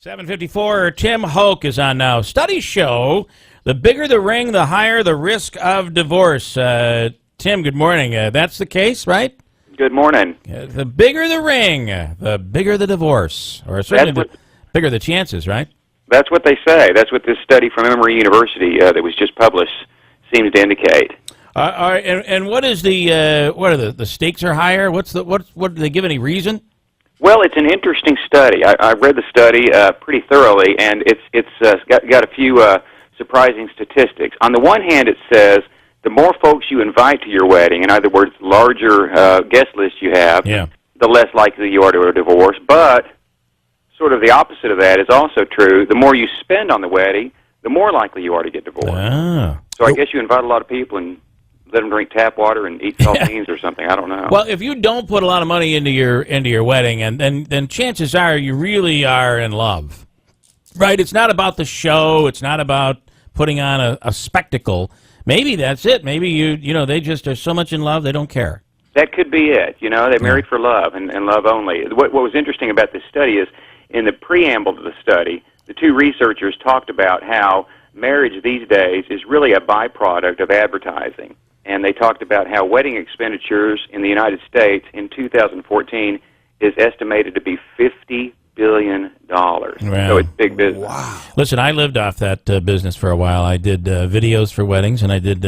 7:54. Tim Hoch is on now. Studies show the bigger the ring, the higher the risk of divorce. Tim, good morning. That's the case, right? Good morning. The bigger the ring, the bigger the divorce, or certainly the bigger the chances, right? That's what they say. That's what this study from Emory University that was just published seems to indicate. And what is the what are the stakes are higher? What do they give any reason? Well, it's an interesting study. I read the study pretty thoroughly, and it's got a few surprising statistics. On the one hand, it says the more folks you invite to your wedding, in other words, larger guest list you have, the less likely you are to a divorce. But sort of the opposite of that is also true. The more you spend on the wedding, the more likely you are to get divorced. So I guess you invite a lot of people and let them drink tap water and eat saltines or something. I don't know. Well, if you don't put a lot of money into your wedding, and then chances are you really are in love, right? It's not about the show. It's not about putting on a spectacle. Maybe that's it. Maybe you know they just are so much in love they don't care. That could be it. You know, they married for love and love only. What was interesting about this study is in the preamble to the study, the two researchers talked about how marriage these days is really a byproduct of advertising. And they talked about how wedding expenditures in the United States in 2014 is estimated to be $50 billion. Wow. So it's big business. Wow. Listen, I lived off that business for a while. I did videos for weddings, and I did.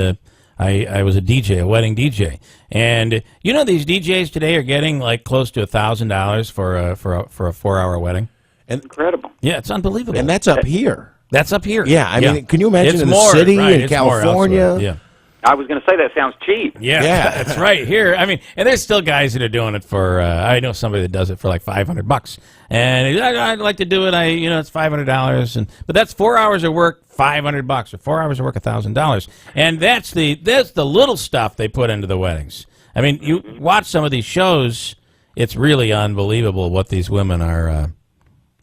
I was a DJ, a wedding DJ. And you know, these DJs today are getting like close to $1,000 for a 4-hour wedding. Incredible. Yeah, it's unbelievable. And that's up here. That's up here. Yeah, I mean, can you imagine it's in more, the city right, in California? Yeah. I was going to say that sounds cheap. Yeah, that's right. Here, I mean, and there's still guys that are doing it for. I know somebody that does it for like $500, and I'd like to do it. It's $500, but that's 4 hours of work, $500, or 4 hours of work, $1,000, and that's the little stuff they put into the weddings. I mean, you watch some of these shows; it's really unbelievable what these women are,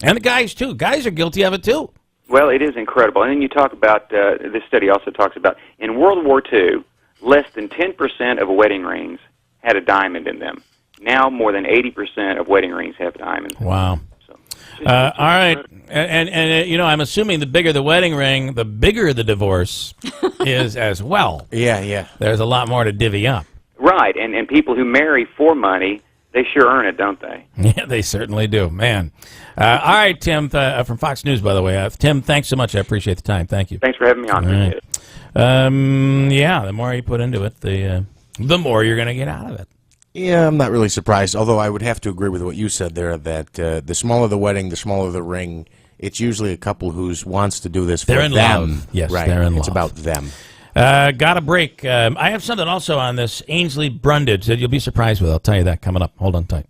and the guys too. Guys are guilty of it too. Well, it is incredible. And then you talk about, this study also talks about, in World War II, less than 10% of wedding rings had a diamond in them. Now more than 80% of wedding rings have diamonds. Wow. So, all right. And I'm assuming the bigger the wedding ring, the bigger the divorce is as well. Yeah. There's a lot more to divvy up. Right. And people who marry for money, they sure earn it, don't they? Yeah, they certainly do, man. All right, Tim, from Fox News, by the way. Tim, thanks so much. I appreciate the time. Thank you. Thanks for having me on. Right. Yeah, the more you put into it, the more you're going to get out of it. Yeah, I'm not really surprised, although I would have to agree with what you said there, that the smaller the wedding, the smaller the ring. It's usually a couple who wants to do this for them. They're in love. Yes, right. They're in love. It's about them. Got a break. I have something also on this Ainsley Brundage that you'll be surprised with. I'll tell you that coming up. Hold on tight.